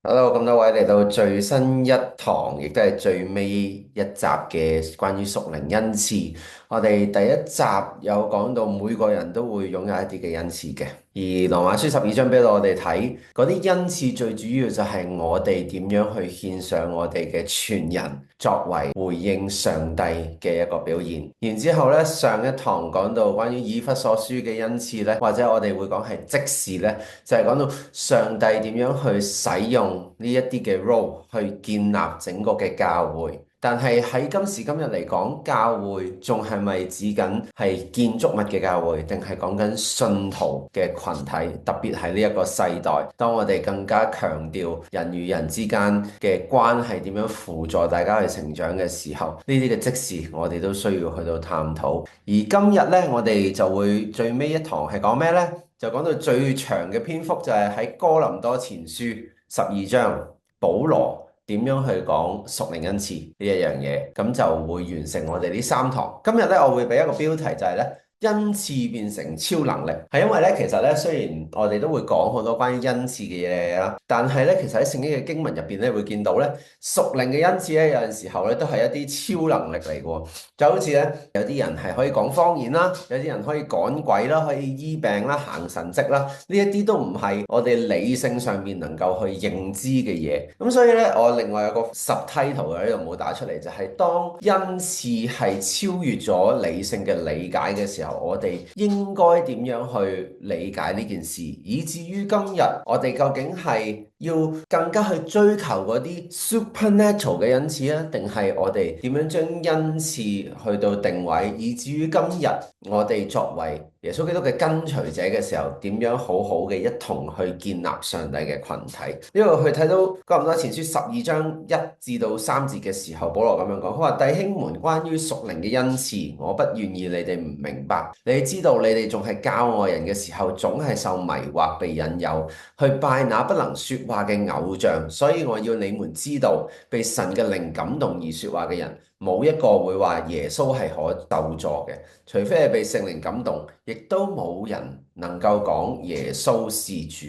Hello，咁多位嚟到最新一堂，亦都係最尾一集嘅關於屬靈恩賜。我哋第一集有講到每個人都會擁有一啲嘅恩賜嘅，而羅馬書12章俾到我哋睇嗰啲恩賜，最主要就係我哋點樣去獻上我哋嘅全人，作為回應上帝嘅一個表現。然之後咧，上一堂講到關於以弗所書嘅恩賜咧，或者我哋會講係職事咧，就係講到上帝點樣去使用呢一啲嘅 role 去建立整個嘅教會。但係喺今時今日嚟講，教會仲係咪指緊係建築物嘅教會，定係講緊信徒嘅群體？特別係呢一個世代，當我哋更加強調人與人之間嘅關係點樣輔助大家去成長嘅時候，呢啲嘅職事我哋都需要去到探討。而今日呢，我哋就會最尾一堂係講咩呢？就講到最長嘅篇幅就係喺哥林多前書12章，保羅點樣去講屬靈恩賜呢一樣嘢，咁就會完成我哋呢三堂。今日咧，我會俾一個標題就係咧，恩賜變成超能力，係因為咧，其實咧，雖然我哋都會講好多關於恩賜嘅嘢啦，但係咧，其實喺聖經嘅經文入邊咧，會見到咧，屬靈嘅恩賜咧，有陣時候咧，都係一啲超能力嚟嘅喎。就好似咧，有啲人係可以講方言啦，有啲人可以趕鬼啦，可以醫病啦，行神蹟啦，呢一啲都唔係我哋理性上面能夠去認知嘅嘢。咁所以咧，我另外有個 subtitle 喺度冇打出嚟，就係當恩賜係超越咗理性嘅理解嘅時候，我哋應該點樣去理解呢件事，以至於今日我哋究竟係要更加去追求嗰啲 supernatural 嘅恩賜啊，定係我哋點樣將恩賜去到定位，以至於今日我哋作為耶穌基督嘅跟隨者嘅時候，點樣好好嘅一同去建立上帝嘅群體？呢度去睇到哥林多前書12章1至到3節嘅時候，保羅咁樣講，佢話弟兄們，關於屬靈嘅恩賜，我不願意你哋唔明白。你知道你哋仲係教外人嘅時候，總係受迷惑、被引誘去拜那不能說話嘅偶像，所以我要你們知道，被神嘅靈感動而說話嘅人，冇一個會話耶穌係可咒詛嘅，除非係被聖靈感動，亦都冇人能夠講耶穌是主。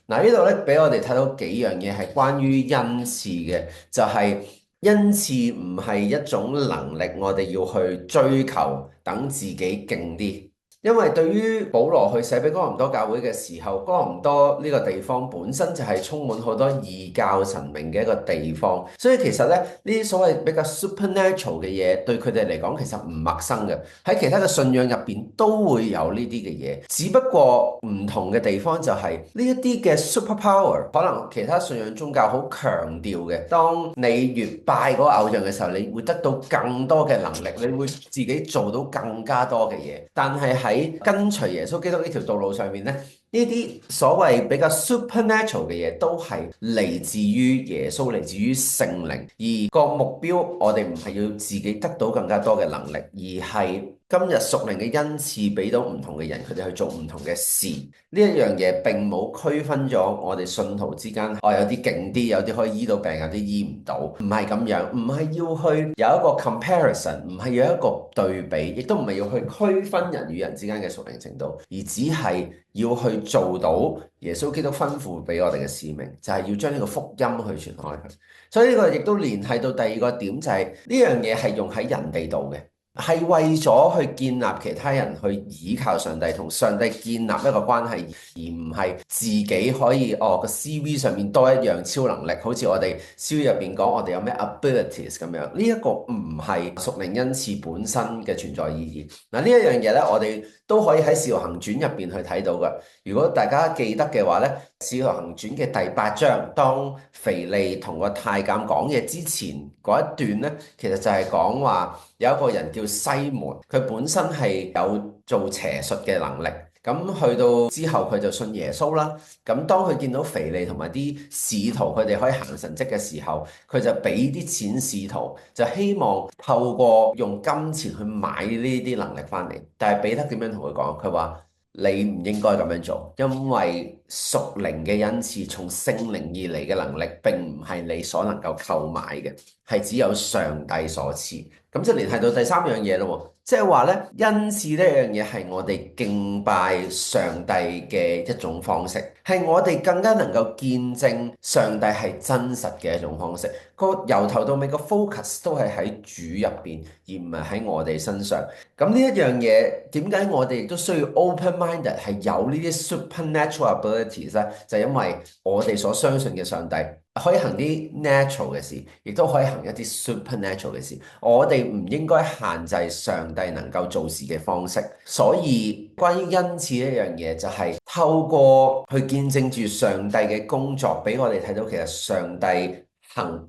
嗱，呢度咧俾我哋睇到幾樣嘢係關於恩賜嘅，就係恩賜唔係一種能力，我哋要去追求，等自己勁啲。因為對於保羅去寫俾哥林多教會嘅時候，哥林多呢個地方本身就係充滿好多異教神明嘅一個地方，所以其實咧呢啲所謂比較 supernatural 嘅嘢，對佢哋嚟講其實唔陌生嘅。喺其他嘅信仰入邊都會有呢啲嘅嘢，只不過唔同嘅地方就係呢一啲嘅 superpower，可能其他信仰宗教好強調嘅。當你越拜嗰個偶像嘅時候，你會得到更多嘅能力，你會自己做到更加多嘅嘢，但係喺跟隨耶穌基督呢條道路上面咧，呢啲所謂比較 supernatural 嘅嘢都係嚟自於耶穌，嚟自於聖靈，而個目標我哋唔係要自己得到更加多嘅能力，而係今日屬靈嘅恩賜俾到唔同嘅人，佢哋去做唔同嘅事。呢一樣嘢並冇區分咗我哋信徒之間，有啲勁啲，有啲可以醫到病，有啲醫唔到，唔係咁樣，唔係要去有一個 comparison，唔係有一個對比，亦都唔係要去區分人與人之間嘅屬靈程度，而只係要去做到耶穌基督吩咐俾我哋嘅使命，就係要將呢個福音去傳開去。所以呢個亦都連繫到第二個點，就係呢樣嘢係用喺人哋度嘅。係為咗去建立其他人去倚靠上帝，同上帝建立一個關係，而唔係自己可以個 CV 上面多一樣超能力，好似我哋 CV 入邊講我哋有咩 abilities 咁樣。呢一個唔係屬靈恩賜本身嘅存在意義。嗱，呢一樣嘢咧，我哋都可以喺《使徒行傳》入邊去睇到嘅。如果大家記得嘅話咧，《使徒行傳》嘅第8章，當腓利同個太監講嘢之前嗰一段咧，其實就係講話有一個人叫西門，佢本身係有做邪術嘅能力。咁去到之後，佢就信耶穌啦。咁當佢見到腓利同埋啲使徒佢哋可以行神蹟嘅時候，佢就俾啲錢使徒，就希望透過用金錢去買呢啲能力翻嚟。但係彼得點樣同佢講？佢話你唔應該咁樣做，因為屬靈嘅恩賜，從聖靈而嚟嘅能力，並唔係你所能夠購買嘅，係只有上帝所賜。咁就聯繫到第三樣嘢咯，即係話咧，恩賜呢樣嘢係我哋敬拜上帝嘅一種方式，係我哋更加能夠見證上帝係真實嘅一種方式。個由頭到尾個 focus 都係喺主入邊，而唔係喺我哋身上。咁呢一樣嘢，點解我哋亦都需要 open-minded 係有呢啲 supernatural abilities 咧？就係因為我哋所相信嘅上帝可以行啲 natural 嘅事，亦都可以行一啲 supernatural 嘅事。我哋唔應該限制上帝能夠做事嘅方式。所以關於恩賜呢樣嘢，就係透過去見證住上帝嘅工作，俾我哋睇到其實上帝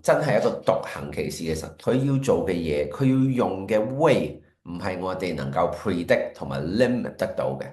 真係一個獨行其事嘅神。佢要做嘅嘢，佢要用嘅 way，唔係我哋能夠 predict 同埋 limit 得到嘅。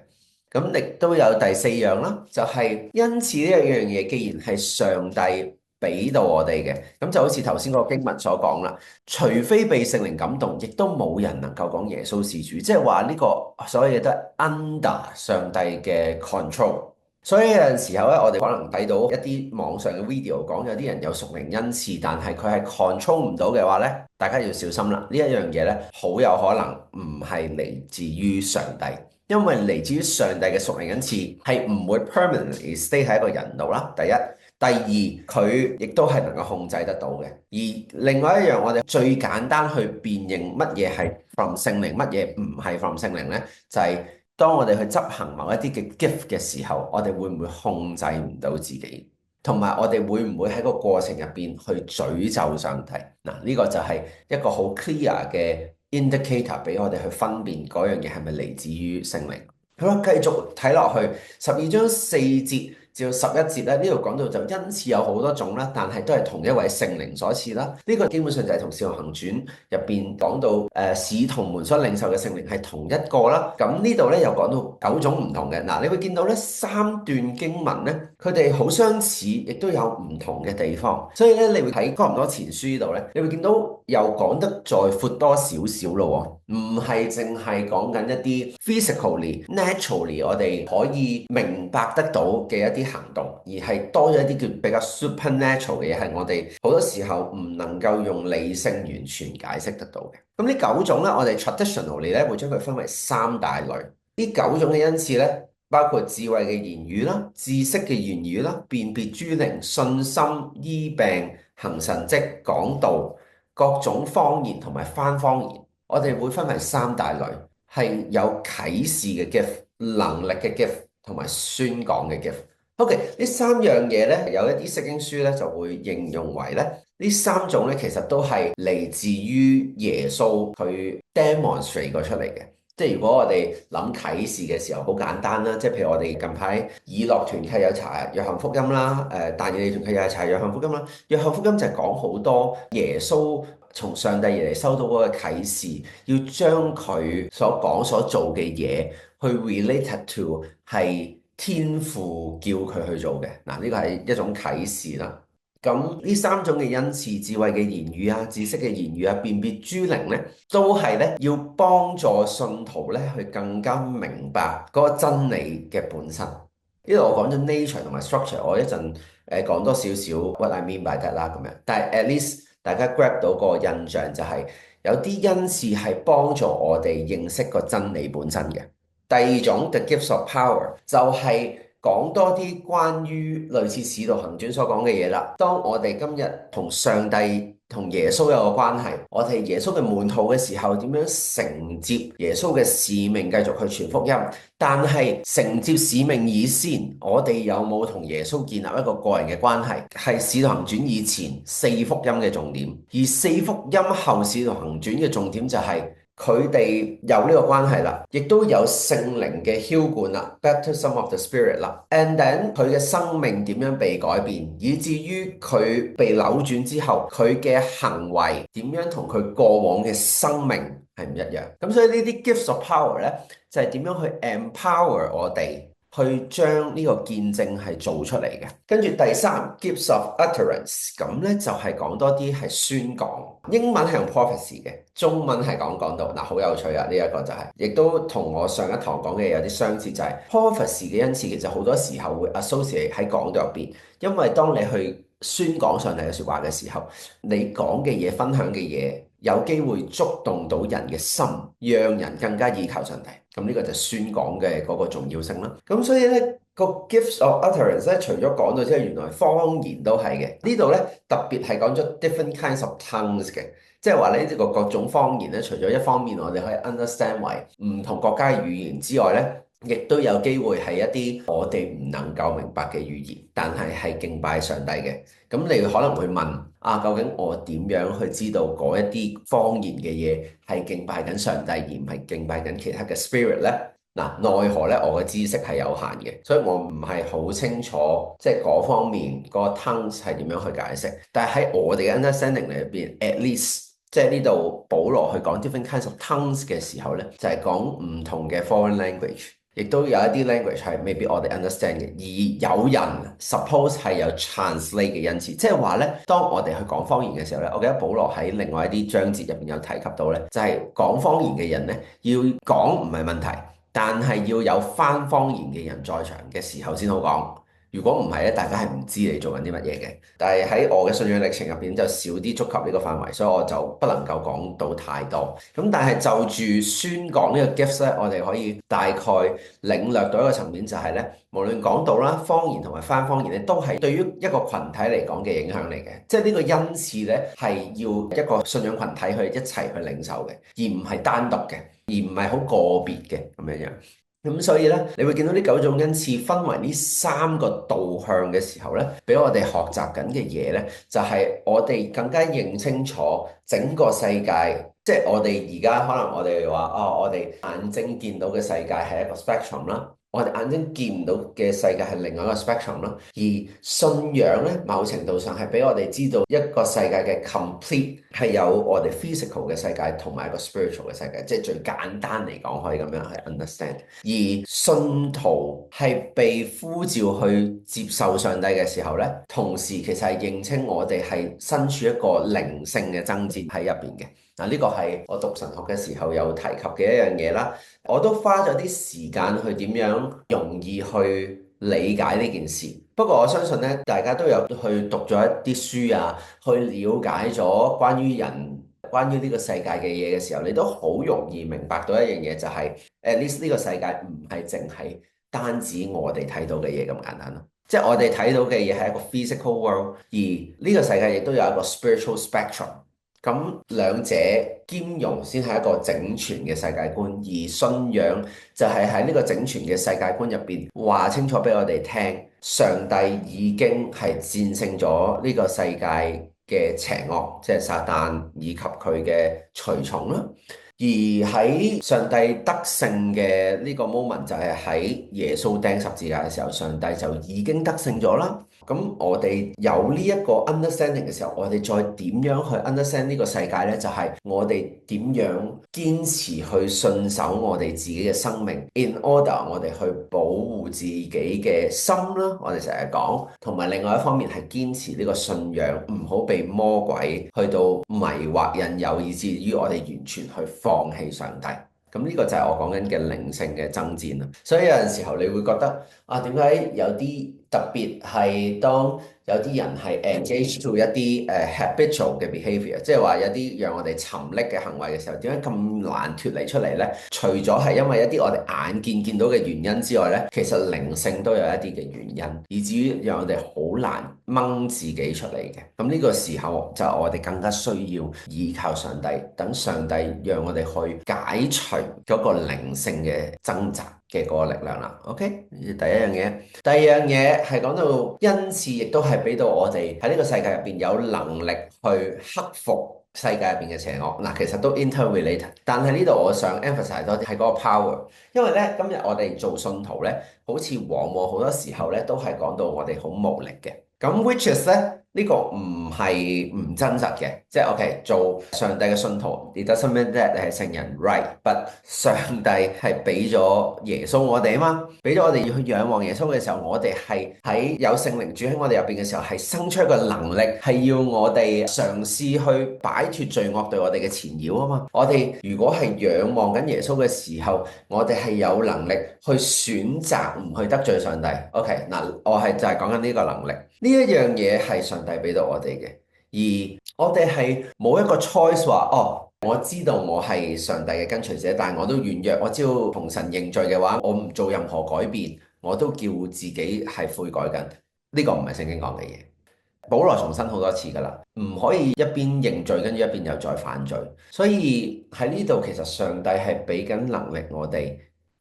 咁亦都有第四樣啦，就係恩賜呢一樣嘢，既然係上帝俾到我哋嘅，咁就好似頭先嗰個經文所講啦，除非被聖靈感動，亦都冇人能夠講耶穌是主，即係話呢個所有嘢都係 under 上帝嘅 control。所以有陣時候咧，我哋可能睇到一啲網上嘅 video 講有啲人有屬靈恩賜，但係佢係 control 唔到嘅話咧，大家要小心啦。呢一樣嘢咧，好有可能唔係嚟自於上帝。因為嚟自於上帝嘅屬靈恩賜係唔會 permanently stay 喺一個人度啦。第一，第二，佢亦都係能夠控制得到嘅。而另外一樣，我哋最簡單去辨認乜嘢係 from 聖靈，乜嘢唔係 from 聖靈呢？就係當我哋去執行某一啲嘅 gift 嘅時候，我哋會唔會控制唔到自己？同埋我哋會唔會喺個過程入邊去詛咒上帝？嗱，呢個就係一個好 clear 嘅 indicator 俾我哋去分辨嗰樣嘢係咪嚟自於聖靈。好啦，繼續睇落去12章4節至到11節咧，呢度講到就恩賜有好多種啦，但係都係同一位聖靈所賜啦。呢個基本上就係同《使徒行傳》入邊講到使徒們所領受嘅聖靈係同一個啦。咁呢度咧又講到9種唔同嘅。嗱，你會見到咧3段經文咧，佢哋好相似，亦都有唔同嘅地方。所以咧，你會睇哥林多前書呢度咧，你會見到又講得再闊多少少咯，唔係淨係講緊一啲 physically、naturally 我哋可以明白得到嘅一啲行動，而係多咗一啲叫比較 supernatural 嘅嘢，係我哋好多時候唔能夠用理性完全解釋得到嘅。咁呢9種咧，我哋 traditionally 咧會將佢分為3大類。呢9種嘅恩賜咧，包括智慧嘅言語啦、知識嘅言語啦、辨別諸靈、信心、醫病、行神蹟、講道、各種方言同埋翻方言。我哋會分為3大類，係有啟示嘅 gift、能力嘅 gift 同埋宣講嘅 gift。OK，呢3樣嘢咧，有一啲釋經書咧就會形容為咧，呢3種咧其實都係嚟自於耶穌佢 demonstrate 過出嚟嘅。即係如果我哋諗啟示嘅時候，好簡單啦。即係譬如我哋近排以諾團契有查約翰福音啦，但以理團契又係查約翰福音啦。約翰福音就係講好多耶穌從上帝而嚟收到嗰個啟示，要將佢所講所做嘅嘢去 related to 係天父叫佢去做嘅。嗱，呢個係一種啟示啦。咁呢3種嘅恩賜，智慧嘅言語啊、知識嘅言語啊、辨別諸靈咧，都係咧要幫助信徒咧去更加明白嗰個真理嘅本身。呢度我講咗 nature 同埋 structure，我一陣講多少少 what I mean by that 啦咁樣。但係 at least 大家 grab 到個印象就係有啲恩賜係幫助我哋認識個真理本身嘅。第2種 the gifts of power 就係講多啲關於類似使徒行傳所講嘅嘢啦。當我哋今日同上帝同耶穌有個關係，我哋耶穌嘅門徒嘅時候，點樣承接耶穌嘅使命，繼續去傳福音？但係承接使命以先，我哋有冇同耶穌建立一個個人嘅關係？係使徒行傳以前4福音嘅重點，而4福音後使徒行傳嘅重點就係佢哋有呢個關係啦，亦都有聖靈嘅澆灌啦 baptism of the Spirit 啦。And then 佢嘅生命點樣被改變，以至於佢被扭轉之後，佢嘅行為點樣同佢過往嘅生命係唔一樣。咁所以呢啲 gifts of power 咧，就係點樣去 empower 我哋去將呢個見證係做出嚟嘅。跟住第三 gifts of utterance，咁咧就係講多啲係宣講。英文係用 prophecy 嘅，中文係講講道。嗱，好有趣啊！呢一個就係，亦都同我上一堂講嘅有啲相似，就係 prophecy 嘅恩賜其實好多時候會 associate 喺講道入邊，因為當你去宣講上帝嘅説話嘅時候，你講嘅嘢、分享嘅嘢，有機會觸動到人嘅心，讓人更加倚靠上帝。咁呢個就係宣講嘅嗰個重要性啦。咁所以咧，個 gifts of utterance 咧，除咗講到之外，原來方言都係嘅。呢度咧特別係講咗 different kinds of tongues 嘅，即係話呢個各種方言咧，除咗一方面我哋可以 understand 為唔同國家嘅語言之外咧，亦都有機會係一啲我哋唔能夠明白嘅語言，但係敬拜上帝嘅。咁你可能會問啊，究竟我點樣去知道嗰一啲方言嘅嘢係敬拜緊上帝，而唔係敬拜緊其他嘅 spirit 呢？嗱，奈何咧，我嘅知識係有限嘅，所以我唔係好清楚即係嗰方面個 tongues 係點樣去解釋。但係喺我哋嘅 understanding 裏邊，at least 即係呢度保羅去講 different kinds of tongues 嘅時候咧，就係講唔同嘅 foreign language。亦都有一啲 language 係未必我哋 understand 嘅，而有人 suppose 係有 translate 嘅恩賜，即係話咧，當我哋去講方言嘅時候咧，我記得保羅喺另外一啲章節入邊有提及到咧，就係講方言嘅人咧，要講唔係問題，但係要有翻方言嘅人在場嘅時候先好講。如果唔係咧，大家係唔知你做緊啲乜嘢嘅。但係喺我嘅信仰歷程入邊就少啲觸及呢個範圍，所以我就不能夠講到太多。咁但係就住宣講呢個 gifts 咧，我哋可以大概領略到一個層面就係咧，無論講道啦、方言同埋翻方言咧，都係對於一個群體嚟講嘅影響嚟嘅。即係呢個恩賜咧，係要一個信仰群體去一齊去領受嘅，而唔係單獨嘅，而唔係好個別嘅咁樣樣。咁所以咧，你會見到呢九種恩賜分為呢三個導向嘅時候咧，俾我哋學習緊嘅嘢咧，就係我哋更加認清楚整個世界，即係我哋而家可能我哋話啊，我哋眼睛見到嘅世界係一個 spectrum 啦。我哋眼睛見唔到嘅世界係另外一個 spectrum 咯，而信仰咧，某程度上係俾我哋知道一個世界嘅 complete 係有我哋 physical 嘅世界同埋一個 spiritual 嘅世界，即係最簡單嚟講可以咁樣去 understand。而信徒係被呼召去接受上帝嘅時候咧，同時其實係認清我哋係身處一個靈性嘅爭戰喺入邊嘅。嗱，呢個係我讀神學嘅時候有提及嘅一樣嘢啦。我都花咗啲時間去點樣容易去理解呢件事。不過我相信咧，大家都有去讀咗一啲書啊，去了解咗關於人、關於呢個世界嘅嘢嘅時候，你都好容易明白到一樣嘢，就係at least呢個世界唔係淨係單止我哋睇到嘅嘢咁簡單咯。即係我哋睇到嘅嘢係一個 physical world，而呢個世界亦都有一個 spiritual spectrum。咁兩者兼容先係一個整全嘅世界觀，而信仰就係喺呢個整全嘅世界觀入邊話清楚俾我哋聽，上帝已經係戰勝咗呢個世界嘅邪惡，即係撒旦以及佢嘅隨從啦。而喺上帝得勝嘅呢個 moment 就係喺耶穌釘十字架嘅時候，上帝就已經得勝咗啦。咁我哋有呢一個 understanding 嘅時候，我哋再點樣去 understand 呢個世界呢？就係我哋點樣堅持去信守我哋自己嘅生命 in order 我哋去保護自己嘅心啦。我哋成日講，同埋另外一方面係堅持呢個信仰，唔好被魔鬼去到迷惑引誘，以至於我哋完全去放棄上帝。咁呢個就係我講緊嘅靈性嘅爭戰啦。所以有陣時候你會覺得啊，點解有啲特別係當有啲人係 engage to 一啲habitual 嘅 behavior，即係話有啲讓我哋沉溺嘅行為嘅時候，點解咁難脫離出嚟呢？除咗係因為一啲我哋眼見到嘅原因之外呢，其實靈性都有一啲嘅原因，以至於讓我哋好難掹自己出嚟嘅。咁呢個時候就我哋更加需要依靠上帝，等上帝讓我哋去解除嗰個靈性嘅掙扎嘅嗰個力量啦。OK，第一樣嘢，第二樣嘢係講到恩賜，亦都係俾到我哋喺呢個世界入邊有能力去克服世界入邊嘅邪惡。嗱，其實都 interrelated，但係呢度我想 emphasize 多啲係嗰個 power，因為咧今日我哋做信徒咧，好似往往好多時候咧都係講到我哋好無力嘅。咁 which is 咧呢個唔係唔真實嘅，即係 OK 做上帝嘅信徒，it doesn't mean that 你係聖人，right？But 上帝係俾咗耶穌我哋啊嘛，俾咗我哋要去仰望耶穌嘅時候，我哋係喺有聖靈住喺我哋入邊嘅時候，係生出一個能力，係要我哋嘗試去擺脫罪惡對我哋嘅纏繞啊嘛。我哋如果係仰望緊耶穌嘅時候，我哋係有能力去選擇唔去得罪上帝。OK，嗱，我係就係講緊呢個能力。呢一樣嘢係上帝俾到我哋嘅，而我哋係冇一個 choice 話，哦，我知道我係上帝嘅跟隨者，但係我都軟弱，我只要同神認罪嘅話，我唔做任何改變，我都叫自己係悔改緊。呢個唔係聖經講嘅嘢。保羅重申好多次㗎啦，唔可以一邊認罪，跟住一邊又再犯罪。所以喺呢度其實上帝係俾緊能力我哋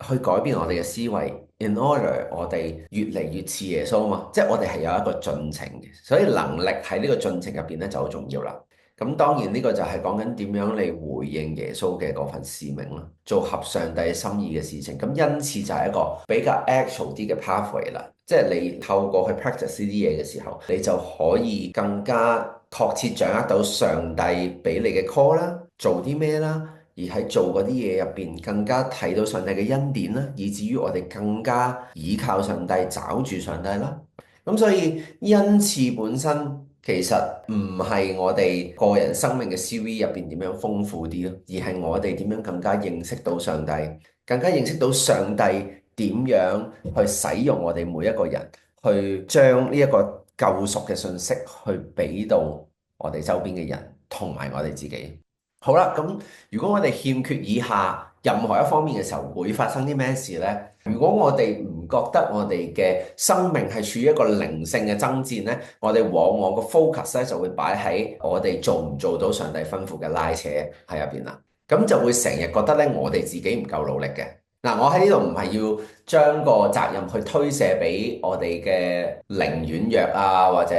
去改變我哋嘅思維，in order 我哋越嚟越似耶穌啊嘛，即係我哋係有一個進程嘅，所以能力喺呢個進程入邊咧就好重要啦。咁當然呢個就係講緊點樣嚟回應耶穌嘅嗰份使命啦，做合上帝心意嘅事情。咁因此就係一個比較 actual 啲嘅 pathway 啦，即係你透過去 practice 呢啲嘢嘅時候，你就可以更加確切掌握到上帝俾你嘅 call 啦，做啲咩啦。而喺做嗰啲嘢入邊，更加睇到上帝嘅恩典啦，以至於我哋更加倚靠上帝，找住上帝啦。咁所以恩賜本身其實唔係我哋個人生命嘅 CV 入邊點樣豐富啲咯，而係我哋點樣更加認識到上帝，更加認識到上帝點樣去使用我哋每一個人，去將呢一個救贖嘅信息去俾到我哋周邊嘅人同埋我哋自己。好啦，咁如果我哋欠缺以下任何一方面嘅時候，會發生啲咩事呢？如果我哋唔覺得我哋嘅生命係處於一個靈性嘅爭戰呢，我哋往往個 focus 咧就會擺喺我哋做唔做到上帝吩咐嘅拉扯喺入邊啦。咁就會成日覺得咧，我哋自己唔夠努力嘅。嗱，我喺呢度唔係要將個責任去推卸俾我哋嘅靈軟弱啊，或者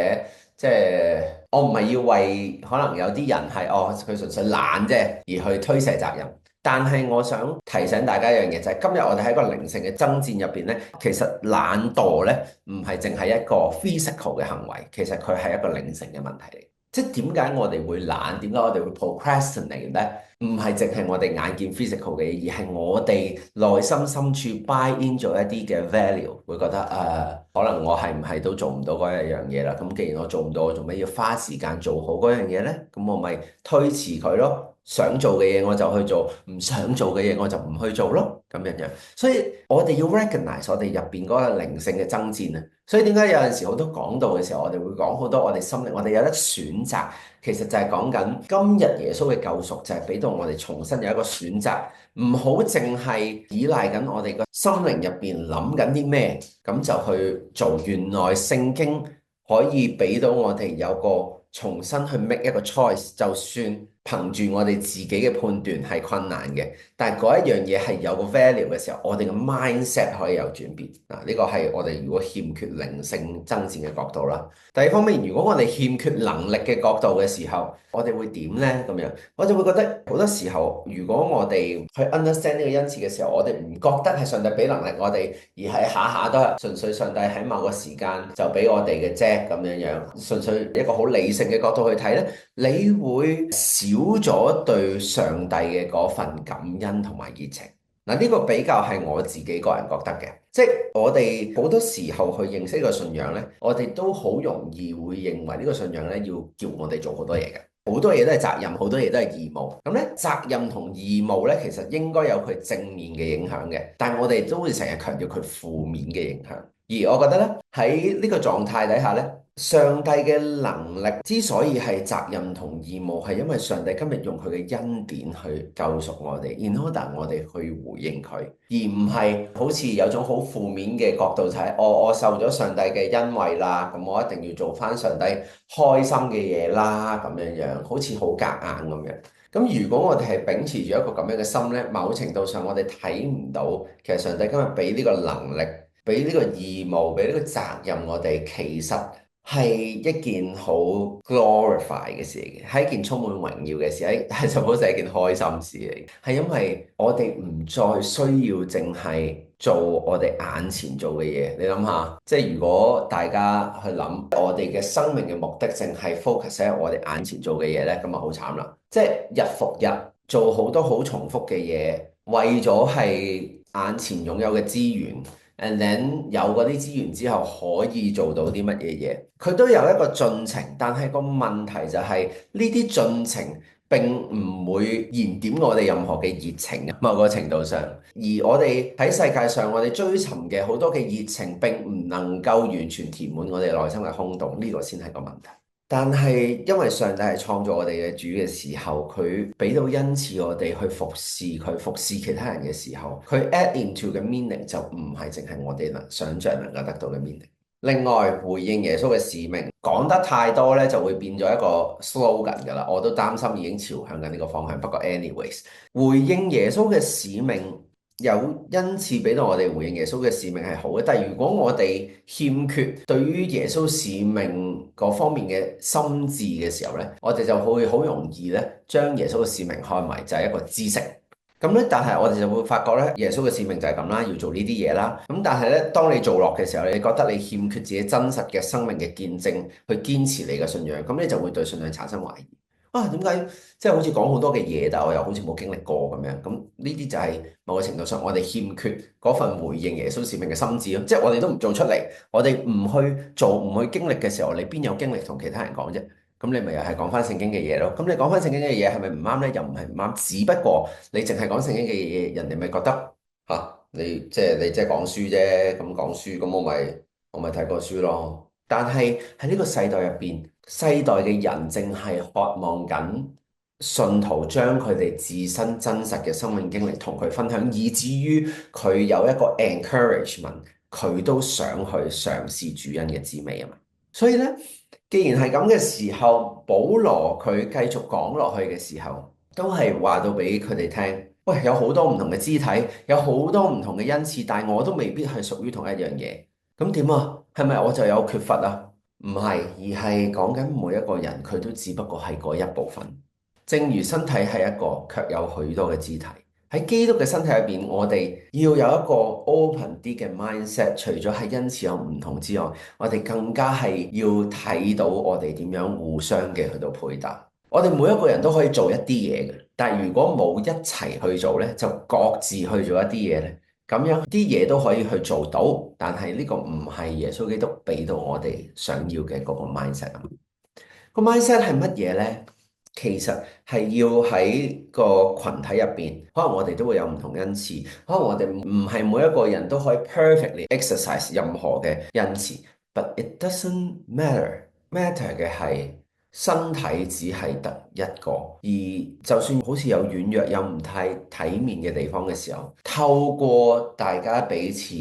即係我唔係要為可能有啲人係佢純粹懶啫而去推卸責任。但係我想提醒大家一樣嘢，就係今日我哋喺個靈性嘅爭戰入邊咧，其實懶惰咧唔係淨係一個 physical 嘅行為，其實佢係一個靈性嘅問題嚟。即係點解我哋會懶？點解我哋會 procrastinate 咧？唔係淨係我哋眼見 physical 嘅嘢，而係我哋內心深處 buy in 咗一啲嘅 value，會覺得可能我係唔係都做唔到嗰一樣嘢啦。咁既然我做唔到，我做咩要花時間做好嗰樣嘢呢？咁我咪推遲佢咯。想做嘅嘢我就去做，唔想做嘅嘢我就唔去做咯。咁樣，所以我哋要 recognize 我哋入邊嗰個靈性嘅爭戰啊。所以點解有陣時好多講道嘅時候，我哋會講好多我哋心靈，我哋有得選擇。其實就係講緊今日耶穌嘅救贖，就係俾到我哋重新有一個選擇，唔好淨係依賴緊我哋個心靈入邊諗緊啲咩，咁就去做。原來聖經可以俾到我哋有個重新去 make 一個 choice，就算憑住我哋自己嘅判斷係困難嘅，但係嗰一樣嘢係有個 value 嘅時候，我哋嘅 mindset 可以有轉變。嗱，呢個係我哋如果欠缺靈性爭戰嘅角度啦。第二方面，如果我哋欠缺能力嘅角度嘅時候，我哋會點呢？咁樣我就會覺得好多時候，如果我哋去 understand 呢個恩賜嘅時候，我哋唔覺得係上帝俾能力我哋，而係下下都係純粹上帝喺某個時間就俾我哋嘅啫咁樣，純粹一個好理性嘅角度去睇呢，你會少咗對上帝嘅嗰份感恩同埋熱情。嗱，呢個比較係我自己個人覺得嘅，即係我哋好多時候去認識個信仰呢，我哋都好容易會認為呢個信仰呢要叫我哋做好多嘢嘅，好多嘢都係責任，好多嘢都係義務。咁呢，責任同義務呢，其實應該有佢正面嘅影響嘅，但係我哋都會成日強調佢負面嘅影響。而我覺得呢，喺呢個狀態底下呢，上帝嘅能力之所以係責任同義務，係因為上帝今日用佢嘅恩典去救贖我哋，in order我哋去回應佢，而唔係好似有種好負面嘅角度就係我受咗上帝嘅恩惠啦，咁我一定要做翻上帝開心嘅嘢啦，咁樣好似好夾硬咁樣。咁如果我哋係秉持住一個咁樣嘅心呢，某程度上我哋睇唔到其實上帝今日俾呢個能力，俾呢個義務，俾呢個責任我哋，其實係一件好 glorify 嘅事嚟嘅，係一件充滿榮耀嘅事，係 suppose 係一件開心事嚟嘅，係因為我哋唔再需要淨係做我哋眼前做嘅嘢。你諗下，即係如果大家去諗我哋嘅生命嘅目的，淨係 focus 喺我哋眼前做嘅嘢呢，咁啊好慘啦！即係日復日做好多好重複嘅嘢，為咗係眼前擁有嘅資源，and then 有嗰啲資源之後可以做到啲乜嘢嘢，佢都有一個進程，但係個問題就係呢啲進程並唔會燃點我哋任何嘅熱情啊，某個程度上。而我哋喺世界上，我哋追尋嘅好多嘅熱情並唔能夠完全填滿我哋內心嘅空洞，呢個先係個問題。但係因為上帝係創造我哋嘅主嘅時候，佢俾到恩賜我哋去服侍佢，服侍其他人嘅時候，佢 add into 嘅 meaning 就唔係淨係我哋能想像能夠得到嘅 meaning。另外，回應耶穌嘅使命講得太多咧，就會變咗一個 slogan 㗎啦。我都擔心已經朝向緊呢個方向。不過，anyways，回應耶穌嘅使命有恩賜俾到我哋回應耶穌嘅使命係好嘅。但係如果我哋欠缺對於耶穌使命嗰方面嘅心智嘅時候咧，我哋就會好容易咧將耶穌嘅使命看為就係一個知識。咁咧，但係我哋就會發覺咧，耶穌嘅使命就係咁啦，要做呢啲嘢啦。咁但係咧，當你做落嘅時候，你覺得你欠缺自己真實嘅生命嘅見證，去堅持你嘅信仰，咁你就會對信仰產生懷疑。啊，點解即係好似講好多嘅嘢，但係我又好似冇經歷過咁樣？咁呢啲就係某個程度上，我哋欠缺嗰份回應耶穌使命嘅心智咯。即係我哋都唔做出嚟，我哋唔去做，唔去經歷嘅時候，你邊有經歷同其他人講啫？咁你咪又係講翻聖經嘅嘢咯？咁你講翻聖經嘅嘢係咪唔啱呢？又唔係唔啱，只不過你淨係講聖經嘅嘢，人哋咪覺得嚇你即係講書啫。咁講書，咁我咪睇過書咯。但係喺呢個世代入邊，世代嘅人淨係渴望緊信徒將佢哋自身真實嘅生命經歷同佢分享，以至於佢有一個 encouragement，佢都想去嘗試主恩嘅滋味啊嘛。所以咧，既然係咁嘅時候，保羅佢繼續講落去嘅時候，都係話到俾佢哋聽，喂，有好多唔同嘅肢體，有好多唔同嘅恩賜，但係我都未必係屬於同一樣嘢。咁點啊？係咪我就有缺乏啊？唔係，而係講緊每一個人，佢都只不過係嗰一部分。正如身體係一個，卻有許多嘅肢體。喺基督嘅身體入邊，我哋要有一個 open 啲嘅 mindset。除咗係恩賜有唔同之外，我哋更加係要睇到我哋點樣互相嘅去到配搭。我哋每一個人都可以做一啲嘢嘅，但係如果冇一齊去做呢，就各自去做一啲嘢呢。咁樣啲嘢都可以去做到，但係呢個唔係耶穌基督俾到我哋想要嘅嗰個 mindset 啊。個 mindset 係乜嘢呢？其實係要喺個群體入邊，可能我哋都會有唔同恩賜，可能我哋唔係每一個人都可以 perfectly exercise 任何嘅恩賜，but it doesn't matter。matter 嘅係身體只係得一個，而就算好似有軟弱、有唔太體面嘅地方嘅時候，透過大家彼此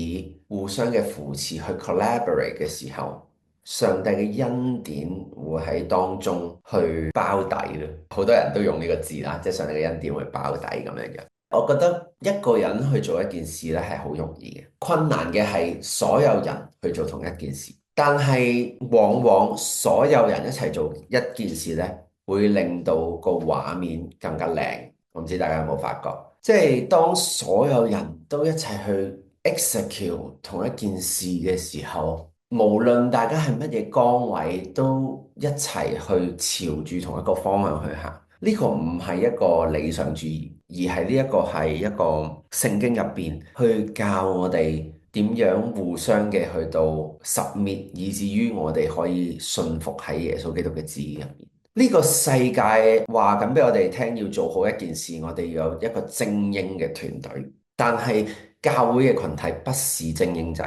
互相嘅扶持去 collaborate 嘅時候，上帝嘅恩典會喺當中去包底咯，好多人都用呢個字啦，即係上帝嘅恩典會包底咁樣嘅。我覺得一個人去做一件事咧係好容易嘅，困難嘅係所有人去做同一件事。但係往往所有人一齊做一件事咧，會令到個畫面更加靚。我唔知大家有冇發覺，即係當所有人都一齊去 execute 同一件事嘅時候，無論大家係乜嘢崗位，都一齊去朝住同一個方向去行。呢個唔係一個理想主義，而係呢一個係一個聖經入邊去教我哋點樣互相嘅去到 submit，以至於我哋可以信服喺耶穌基督嘅旨意入面。呢個世界話緊俾我哋聽，要做好一件事，我哋要有一個精英嘅團隊。但係教會嘅群體不是精英制。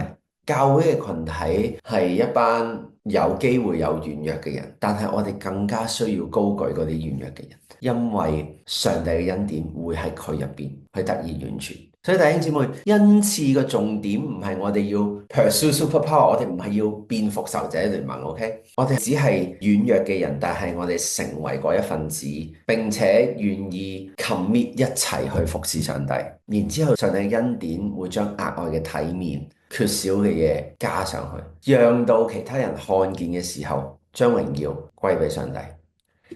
教會嘅群體係一班有機會有軟弱嘅人，但係我哋更加需要高舉嗰啲軟弱嘅人，因為上帝嘅恩典會喺佢入邊去得以完全。所以弟兄姊妹，恩賜嘅重點唔係我哋要 pursue super power，我哋唔係要變復仇者聯盟，OK？我哋只係軟弱嘅人，但係我哋成為嗰一份子，並且願意 commit 一齊去服侍上帝。然之後，上帝嘅恩典會將額外嘅體面、缺少嘅嘢加上去，讓到其他人看見嘅時候，將榮耀歸俾上帝。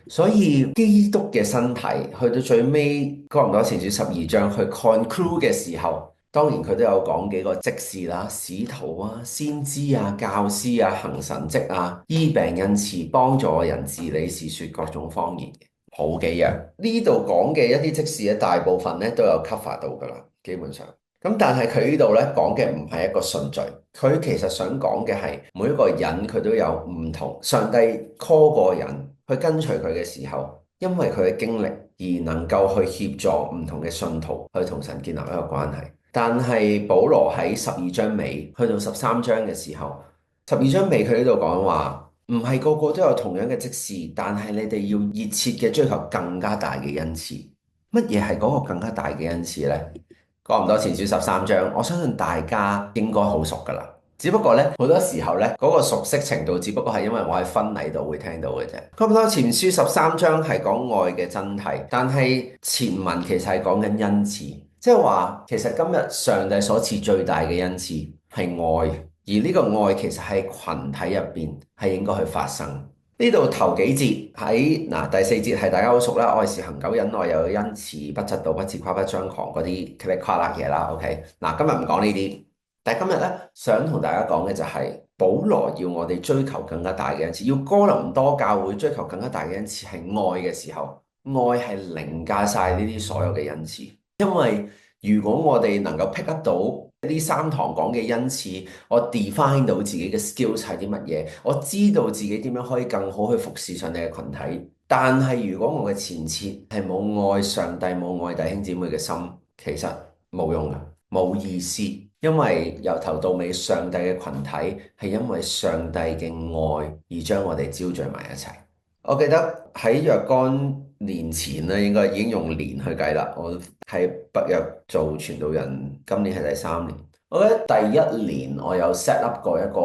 所以基督嘅身體去到最尾，哥林多前書12章去 conclude 嘅時候，當然佢都有講幾個職事啦，使徒啊、先知啊、教師啊、行神蹟啊、醫病恩賜、幫助人治理事、說各種方言嘅，好幾樣。呢度講嘅一啲職事咧，大部分咧都有 cover 到㗎啦，基本上。咁但係佢呢度咧講嘅唔係一個順序，佢其實想講嘅係每一個人佢都有唔同，上帝 call 個人去跟隨佢嘅時候，因為佢嘅經歷而能夠去協助唔同嘅信徒去同神建立一個關係。但係保羅喺12章尾去到13章嘅時候，12章尾佢呢度講話，唔係個個都有同樣嘅職事，但係你哋要熱切嘅追求更加大嘅恩賜。乜嘢係嗰個更加大嘅恩賜呢？哥林多前書13章，我相信大家應該好熟噶啦。只不過呢，好多時候呢，嗰個熟悉程度，只不過係因為我喺婚禮度會聽到嘅啫。哥林多前書13章係講愛嘅真諦，但係前文其實係講緊恩賜，即係話其實今日上帝所賜最大嘅恩賜係愛，而呢個愛其實喺群體入邊係應該去發生。呢度頭幾節喺第4節係大家好熟啦，愛是恒久忍耐，又有恩慈，不嫉妒，不自誇，不張狂嗰啲奇奇怪怪嘢啦。OK，今日唔講呢啲，但係今日咧想同大家講嘅就係保羅要我哋追求更加大嘅恩賜，要哥林多教會追求更加大嘅恩賜係愛嘅時候，愛係凌駕晒呢啲所有嘅恩賜，因為如果我哋能夠 pick up 到呢3堂講嘅恩賜，我 define 到自己嘅 skills 係啲乜嘢，我知道自己點樣可以更好去服侍上帝嘅群體。但係如果我嘅前設係冇愛上帝、冇愛弟兄姊妹嘅心，其實冇用嘅，冇意思。因為由頭到尾，上帝嘅群體係因為上帝嘅愛而將我哋招聚埋一齊。我記得喺若干年前咧，應該已經用年去計啦。我喺北約做傳道人，今年係第3年。我覺得第1年我有 set up 過一個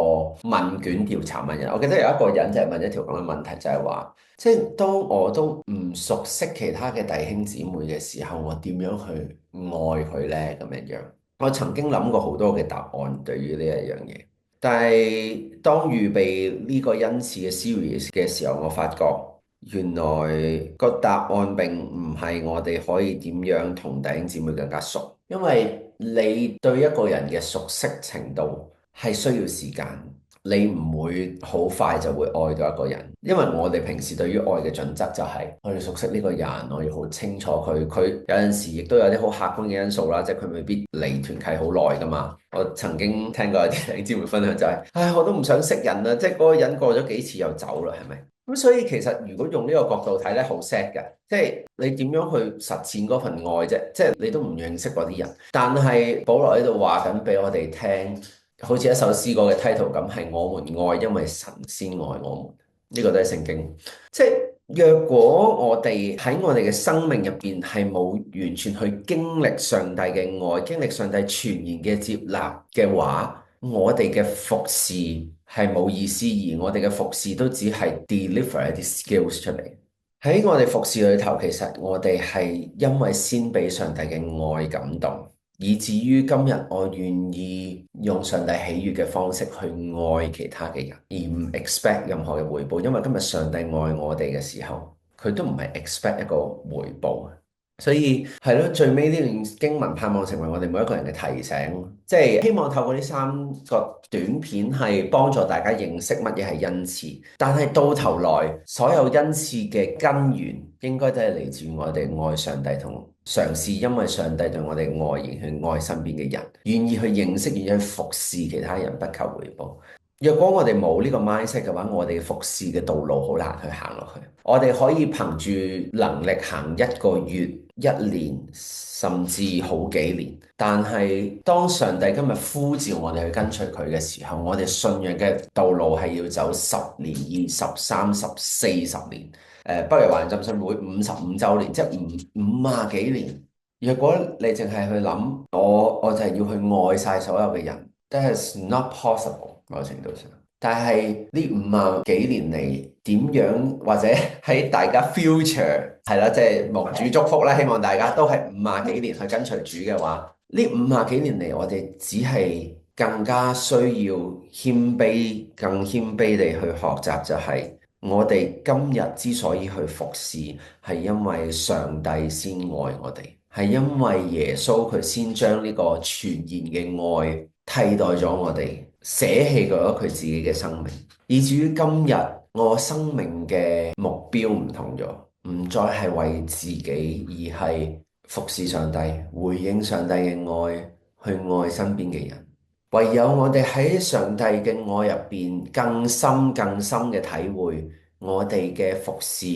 問卷調查問人。我記得有一個人就係問一條咁嘅問題，就係話，即係當我都唔熟悉其他嘅弟兄姊妹嘅時候，我點樣去愛佢呢？咁樣，我曾經諗過好多嘅答案對於呢一樣嘢。但係當預備呢個恩賜嘅 series 嘅時候，我發覺原來個答案並唔係我哋可以點樣同弟兄姊妹更加熟，因為你對一個人嘅熟悉程度係需要時間。你唔會好快就會愛到一個人，因為我哋平時對於愛嘅準則就係我要熟悉呢個人，我要好清楚佢。佢有陣時亦都有啲好客觀嘅因素啦，即係佢未必嚟團契好耐㗎嘛。我曾經聽過有啲弟兄姊妹分享就係，唉，我都唔想識人啦，即係嗰個人過咗幾次又走啦，係咪？咁所以其實如果用呢個角度睇咧，好 sad 嘅，即係你點樣去實踐嗰份愛啫？即係你都唔認識嗰啲人，但係保羅喺度話緊俾我哋聽。好似一首詩歌嘅 title 咁，係我們愛，因為神先愛我們。呢個都係聖經。即係若果我哋喺我哋嘅生命入邊係冇完全去經歷上帝嘅愛，經歷上帝全然嘅接納嘅話，我哋嘅服侍係冇意思，而我哋嘅服侍都只係 deliver 一啲 skills 出嚟。喺我哋服侍裏頭，其實我哋係因為先俾上帝嘅愛感動。以至於今日，我願意用上帝喜悅嘅方式去愛其他嘅人，而唔 expect 任何嘅回報。因為今日上帝愛我哋嘅時候，佢都唔係 expect 一個回報。所以係咯，最尾呢段經文盼望成為我哋每一個人嘅提醒，即係希望透過呢3個短片係幫助大家認識乜嘢係恩賜。但係到頭來，所有恩賜嘅根源應該都係嚟自我哋愛上帝同嘗試，因為上帝對我哋愛而去愛身邊嘅人，願意去認識，願意去服侍其他人，不求回報。若果我哋冇呢個 mindset 嘅話，我哋服侍嘅道路好難去行落去。我哋可以憑住能力行1個月、1年，甚至好幾年。但係當上帝今日呼召我哋去跟隨佢嘅時候，我哋信仰嘅道路係要走10年、20、30、40年。北約華人浸信會55週年，即係50幾年。若果你淨係去諗，我就係要去愛晒所有嘅人，that is not possible。某程度上，但係呢50幾年嚟點樣，或者喺大家 future 係啦，即係蒙主祝福啦，希望大家都係50幾年去跟隨主嘅話，呢50幾年嚟，我哋只係更加需要謙卑，更謙卑地去學習，就係我哋今日之所以去服侍，係因為上帝先愛我哋。係因為耶穌佢先將呢個全然嘅愛替代咗我哋，捨棄咗佢自己嘅生命，以至於今日我生命嘅目標唔同咗，唔再係為自己，而係服侍上帝，回應上帝嘅愛，去愛身邊嘅人。唯有我哋喺上帝嘅愛入邊更深更深嘅體會，我哋嘅服侍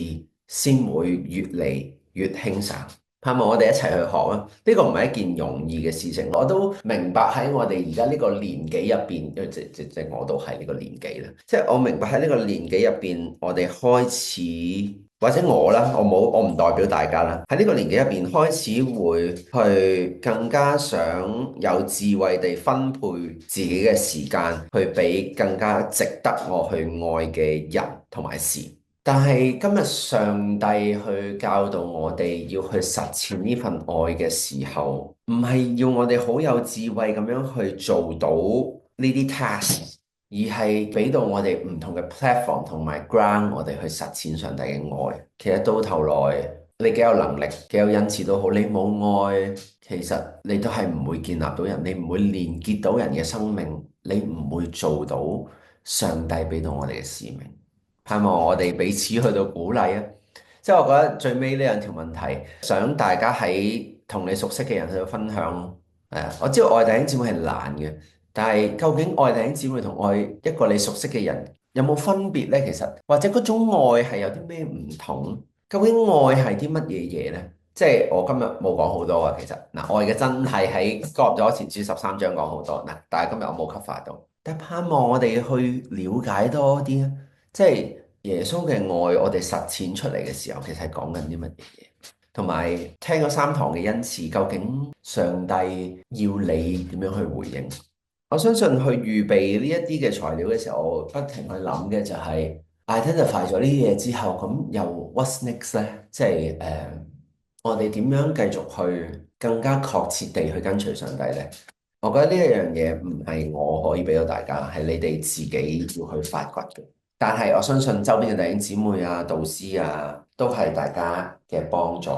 先會越嚟越輕省。盼望我哋一齊去學啊！呢個唔係一件容易嘅事情，我都明白喺我哋而家呢個年紀入邊，即我都係呢個年紀啦。即係我明白喺呢個年紀入邊，我哋開始或者我啦，我唔代表大家啦。喺呢個年紀入邊開始會去更加想有智慧地分配自己嘅時間，去俾更加值得我去愛嘅人同埋事。但係今日上帝去教導我哋要去實踐呢份愛嘅時候，唔係要我哋好有智慧咁樣去做到呢啲 task，而係俾到我哋唔同嘅 platform 同埋 ground，我哋去實踐上帝嘅愛。其實到頭來，你幾有能力、幾有恩賜都好，你冇愛，其實你都係唔會建立到人，你唔會連結到人嘅生命，你唔會做到上帝俾到我哋嘅使命。盼望我哋彼此去到鼓勵啊！即係我覺得最尾呢兩條問題，想大家喺同你熟悉嘅人去到分享。我知道愛弟兄姊妹係難嘅，但係究竟愛弟兄姊妹同愛一個你熟悉嘅人有冇分別呢？其實或者嗰種愛係有啲咩唔同？究竟愛係啲乜嘢嘢呢？即係我今日冇講好多啊，其實嗱，愛嘅真係喺哥林多前書13章講好多嗱，但係今日我冇 cover 到，但係盼望我哋去了解多啲啊！即係耶穌嘅愛，我哋實踐出嚟嘅時候，其實係講緊啲乜嘢嘢？同埋聽咗三堂嘅恩賜，究竟上帝要你點樣去回應？我相信去預備呢一啲嘅材料嘅時候，我不停去諗嘅就係 identify 咗呢啲嘢之後，咁又 what's next 咧？即係我哋點樣繼續去更加確切地去跟隨上帝咧？我覺得呢一樣嘢唔係我可以俾到大家，係你哋自己要去發掘嘅。但係我相信周邊嘅弟兄姊妹啊、導師啊，都係大家嘅幫助。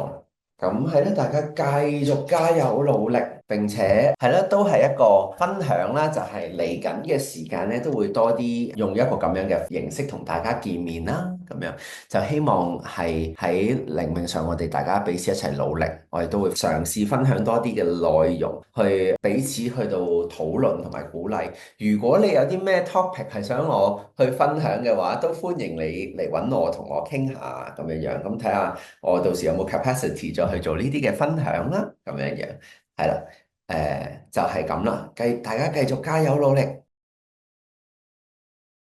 咁係咧，大家繼續加油努力，並且係咧，都係一個分享啦。就係嚟緊嘅時間咧，都會多啲用一個咁樣嘅形式同大家見面啦。咁樣就希望係喺靈命上，我哋大家彼此一齊努力。我哋都會嘗試分享多啲嘅內容，去彼此去到討論同埋鼓勵。如果你有啲咩 topic 係想我去分享嘅話，都歡迎你嚟揾我，同我傾下咁樣樣。咁睇下我到時有冇 capacity 再去做呢啲嘅分享啦。咁樣樣係啦，就係咁啦。大家繼續加油努力。